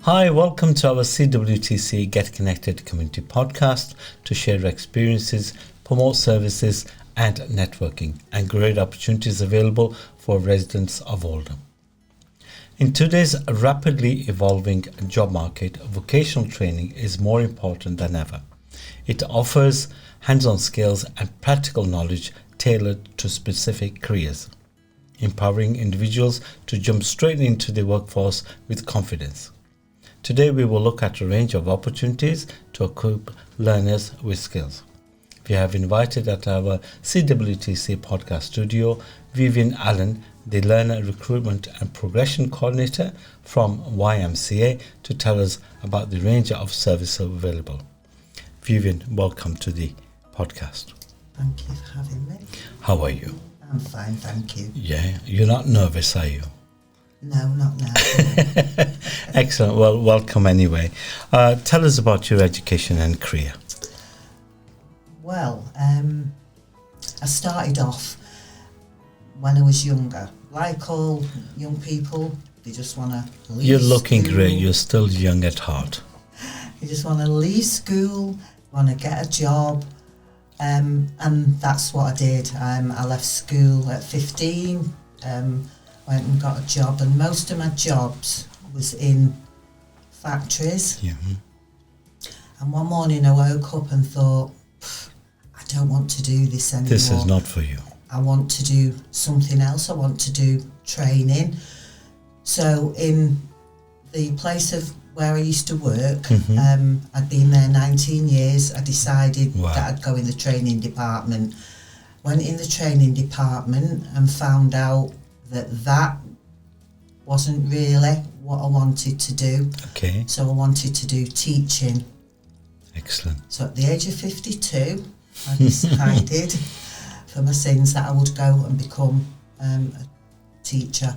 Hi, welcome to our CWTC Get Connected Community podcast to share experiences, promote services and networking and great opportunities available for residents of Oldham. In today's rapidly evolving job market, vocational training is more important than ever. It offers hands-on skills and practical knowledge tailored to specific careers, empowering individuals to jump straight into the workforce with confidence. Today we will look at a range of opportunities to equip learners with skills. We have invited at our CWTC podcast studio Vivianne Allen, the Learner Recruitment and Progression Coordinator from YMCA, to tell us about the range of services available. Vivianne, welcome to the podcast. Thank you for having me. How are you? I'm fine, thank you. Yeah, you're not nervous, are you? No, not now. Excellent. Well, welcome anyway. Tell us about your education and career. Well, I started off when I was younger. Like all young people, they just want to leave You're looking school. great. You're still young at heart. You just want to leave school, want to get a job, and that's what I did. I left school at 15, went and got a job, and most of my jobs was in factories. Yeah. And one morning I woke up and thought, I don't want to do this anymore. This is not for you. I want to do something else. I want to do training. So in the place of where I used to work, I'd been there 19 years. I decided that I'd go in the training department. Went in the training department and found out that wasn't really what I wanted to do. Okay. So I wanted to do teaching. Excellent. So at the age of 52, I decided for my sins that I would go and become a teacher.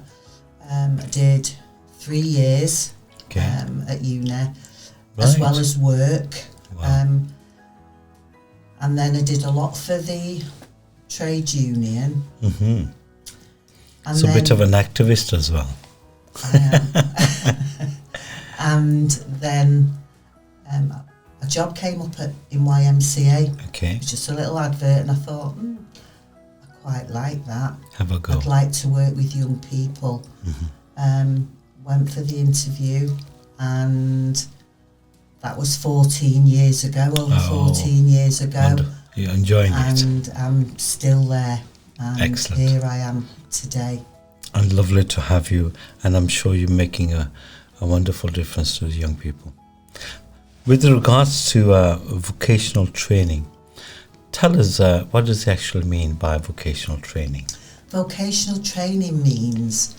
I did 3 years at uni, as well as work. Wow. And then I did a lot for the trade union. Mm-hmm. And So a then bit of an activist as well. I am. And then a job came up in YMCA. Okay. It was just a little advert, and I thought, I quite like that. Have a go. I'd like to work with young people. Went for the interview, and that was 14 years ago, over 14 years ago. You're enjoying it. And I'm still there. And Excellent. Here I am today. And lovely to have you, and I'm sure you're making a wonderful difference to the young people. With regards to vocational training, tell us what does it actually mean by vocational training? Vocational training means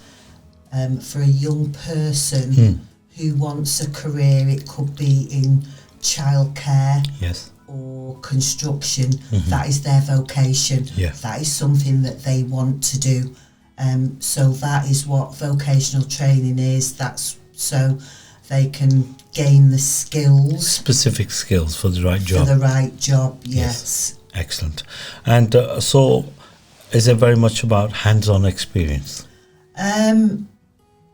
for a young person who wants a career, it could be in childcare, Yes. or construction. That is their vocation. Yeah. That is something that they want to do. So that is what vocational training is. That's so they can gain the skills. Specific skills for the right job. For the right job, yes. Excellent. And so is it very much about hands-on experience?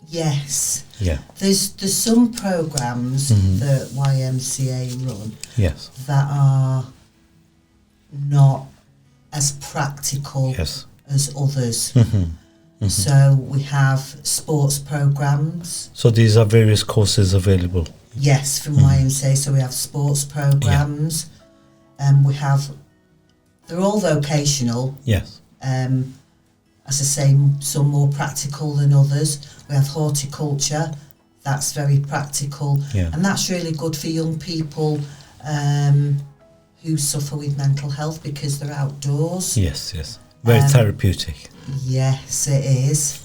Yes. Yeah. There's some programs that YMCA run Yes. that are not as practical Yes. as others. So we have sports programs. So these are various courses available. Yes, from YMCA. So we have sports programs, and they're all vocational. Yes. As I say, some more practical than others. We have horticulture. That's very practical, and that's really good for young people who suffer with mental health because they're outdoors. Yes, yes. Very therapeutic. Yes, it is.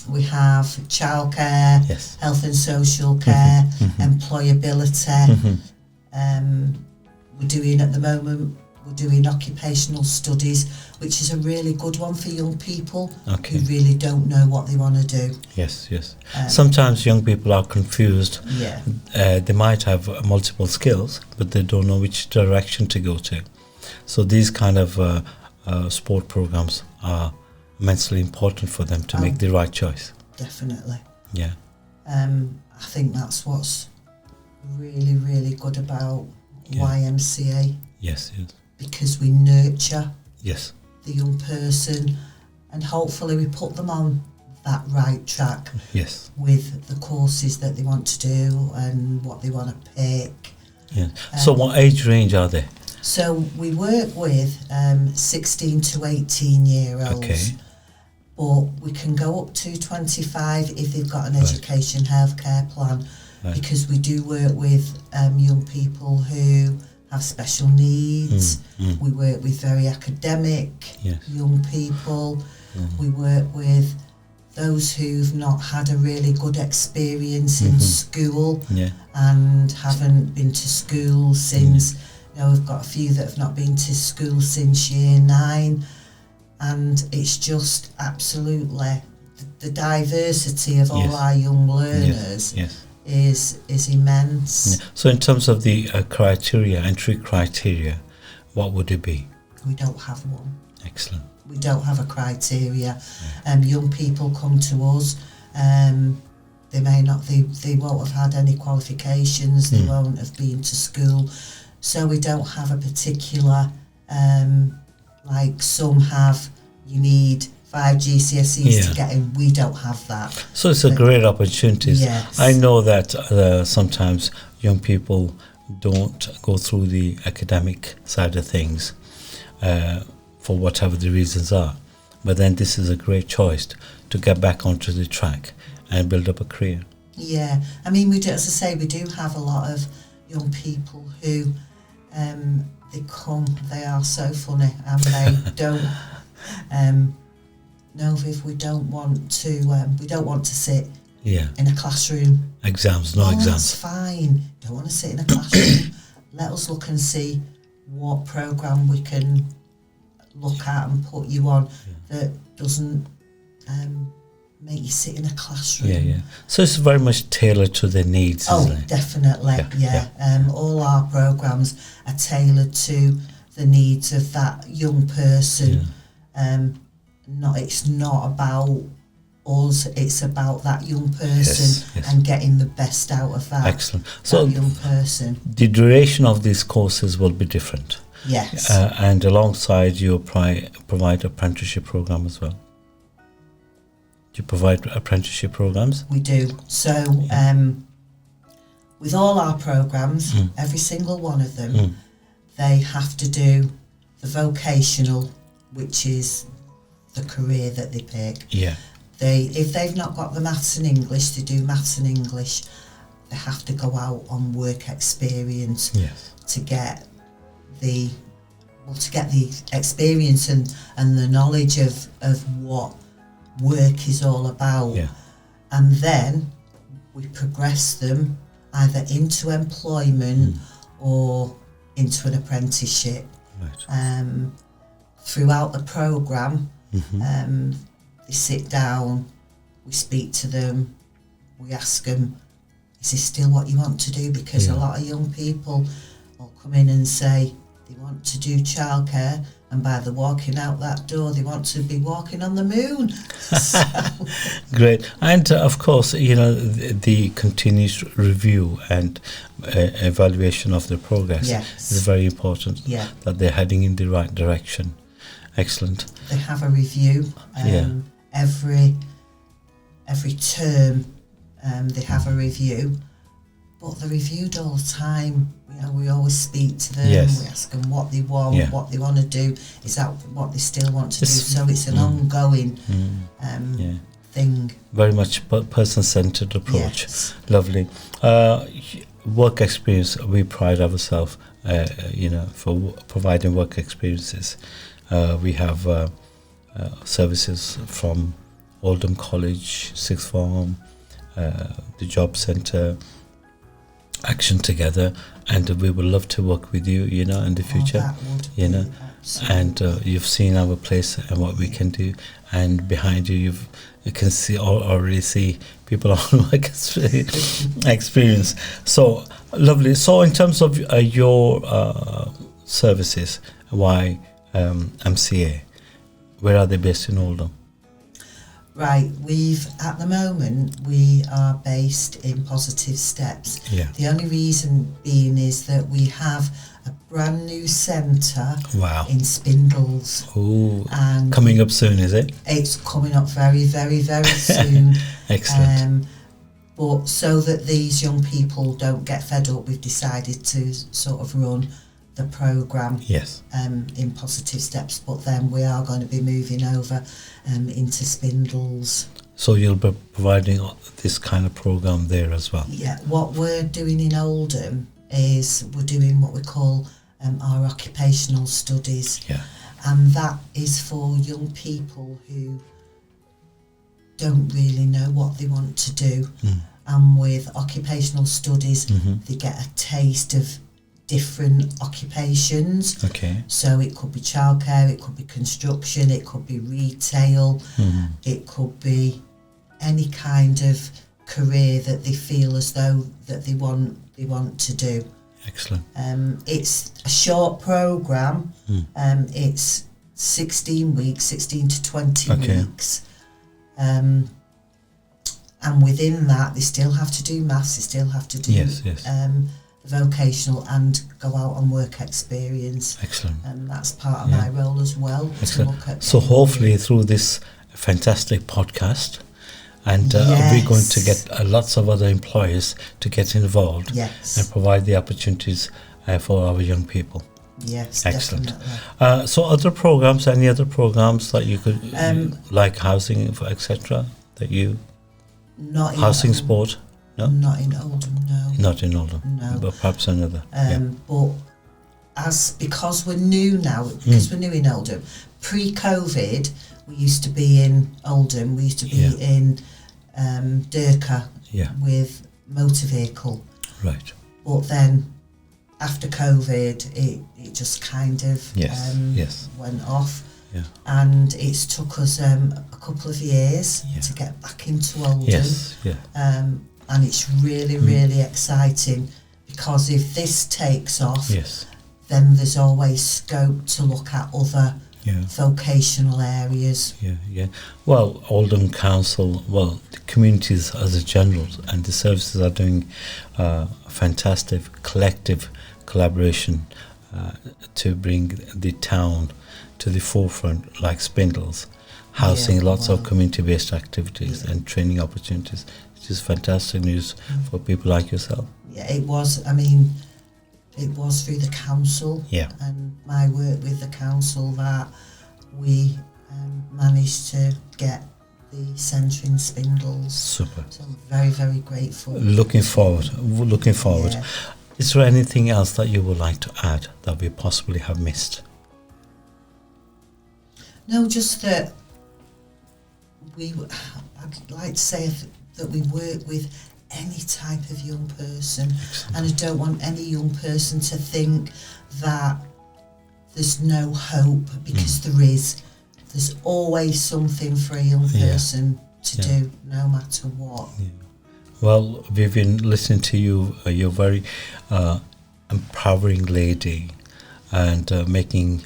We have childcare, Yes. health and social care, employability. We're doing occupational studies, which is a really good one for young people who really don't know what they want to do. Yes, yes. Sometimes young people are confused. Yeah. They might have multiple skills, but they don't know which direction to go to. So these kind of sport programs are immensely important for them to make the right choice. Definitely. Yeah. I think that's what's really, really good about Yeah. YMCA, Yes, yes, because we nurture yes, the young person and hopefully we put them on that right track yes, with the courses that they want to do and what they want to pick. yeah. So what age range are they? So we work with 16 to 18 year olds. Okay. But we can go up to 25 if they've got an Right. education healthcare plan, Right. because we do work with young people who have special needs. We work with very academic Yes. young people. We work with those who've not had a really good experience in school Yeah. and haven't been to school since, you know, we've got a few that have not been to school since year 9. And it's just absolutely the diversity of all Yes. our young learners Yes. is immense. Yeah. So in terms of the criteria, entry criteria, what would it be? We don't have one. Excellent. We don't have a criteria. Young people come to us. They may not. They won't have had any qualifications. They won't have been to school. So we don't have a particular. Like some have, you need 5 GCSEs to get in. We don't have that. So it's a great opportunity. Yes. I know that sometimes young people don't go through the academic side of things for whatever the reasons are. But then this is a great choice to get back onto the track and build up a career. Yeah, I mean, we do, as I say, we do have a lot of young people who they come, they are so funny, and they don't. No, Viv, we don't want to sit in a classroom. Exams, no exams. That's fine. Don't want to sit in a classroom. Let us look and see what programme we can look at and put you on that doesn't make you sit in a classroom. Yeah. So it's very much tailored to their needs, isn't it? Definitely. All our programmes are tailored to the needs of that young person. It's not about us, it's about that young person and getting the best out of that. Excellent. So young person. The duration of these courses will be different. Yes. And alongside you provide apprenticeship program as well. Do you provide apprenticeship programs? We do. So with all our programmes, every single one of them, they have to do the vocational, which is the career that they pick. Yeah. If they've not got the maths and English, they do maths and English. They have to go out on work experience to get the experience and the knowledge of what work is all about. And then we progress them either into employment or into an apprenticeship. Throughout the programme, they sit down, we speak to them, we ask them, is this still what you want to do? Because a lot of young people will come in and say they want to do childcare, and by the walking out that door they want to be walking on the moon. Great. And of course, the continuous review and evaluation of the progress is very important, that they're heading in the right direction. Excellent. They have a review every term. They have a review, but they're reviewed all the time. We always speak to them. We ask them what they want, what they want to do. Is that what they still want to do? So it's an ongoing thing. Very much person-centered approach. Lovely. Work experience. We pride ourselves, for providing work experiences. We have services from Oldham College, Sixth Form, the Job Centre, Action Together, and we would love to work with you, in the future, and you've seen our place and what we can do, and behind you can see already see people on work experience. So lovely. So in terms of your services, YMCA, where are they based in Oldham? Right, at the moment, we are based in Positive Steps. Yeah. The only reason being is that we have a brand new centre in Spindles. Oh, and coming up soon, is it? It's coming up very, very, very soon. Excellent. But so that these young people don't get fed up, we've decided to sort of run the programme in Positive Steps, but then we are going to be moving over into Spindles. So you'll be providing this kind of programme there as well? Yeah, what we're doing in Oldham is we're doing what we call our occupational studies, and that is for young people who don't really know what they want to do. And with occupational studies, they get a taste of different occupations. Okay. So it could be childcare, it could be construction, it could be retail, it could be any kind of career that they feel as though that they want to do. Excellent. It's a short programme. It's 16 weeks, 16 to 20 weeks. And within that, they still have to do maths, they still have to do vocational and go out on work experience. Excellent. And that's part of my role as well. Excellent. To look at so hopefully through this fantastic podcast, and we're going to get lots of other employers to get involved and provide the opportunities for our young people. Yes, excellent. Definitely. So other programs, any other programs that you could, like housing, etc., that you... Not in housing, Oldham. sport? No? Not in Oldham, no. Not in Oldham, no. But perhaps another. But because we're new now, because we're new in Oldham, pre-COVID, we used to be in Oldham, we used to be in Durka with motor vehicle. Right. But then after COVID, it just kind of went off. Yeah. And it's took us a couple of years to get back into Oldham. Yes. Yeah. And it's really, really exciting, because if this takes off, then there's always scope to look at other vocational areas. Well, Oldham Council, the communities as a general and the services are doing fantastic collective collaboration to bring the town to the forefront, like Spindles, housing lots of community-based activities and training opportunities. It is fantastic news for people like yourself. Yeah, it was. I mean, it was through the council and my work with the council that we managed to get the centre in Spindles. Super. So I'm very, very grateful. Looking forward. Yeah. Is there anything else that you would like to add that we possibly have missed? No, just that I'd like to say that we work with any type of young person. Excellent. And I don't want any young person to think that there's no hope, because there is. There's always something for a young person to do, no matter what. Yeah. Well, Vivianne, listening to you, you're a very empowering lady, and making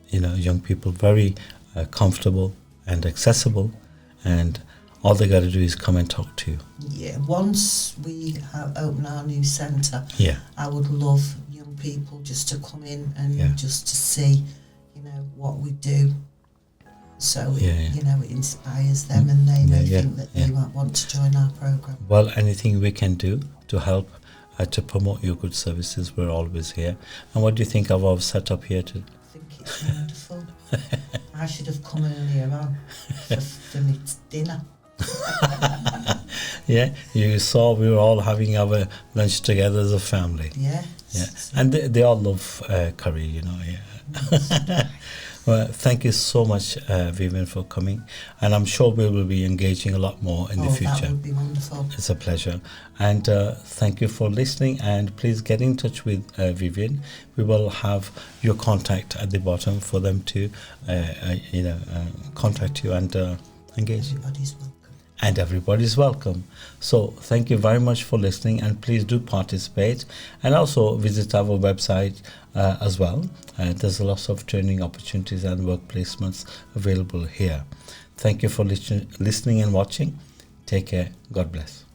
young people very comfortable and accessible, and all they got to do is come and talk to you. Yeah. Once we open our new centre, I would love young people just to come in and just to see, what we do. So it inspires them, and they may think that they might want to join our programme. Well, anything we can do to help to promote your good services, we're always here. And what do you think of our setup here? I think it's wonderful. I should have come earlier on for my dinner. You saw we were all having our lunch together as a family. And they all love curry, Well, thank you so much, Vivianne, for coming, and I'm sure we will be engaging a lot more in the future. That would be wonderful. It's a pleasure, and thank you for listening. And please get in touch with Vivianne. We will have your contact at the bottom for them to, contact you and engage. Everybody's welcome. And everybody's welcome. So thank you very much for listening, and please do participate, and also visit our website as well. There's a lot of training opportunities and work placements available here. Thank you for listening and watching. Take care. God bless.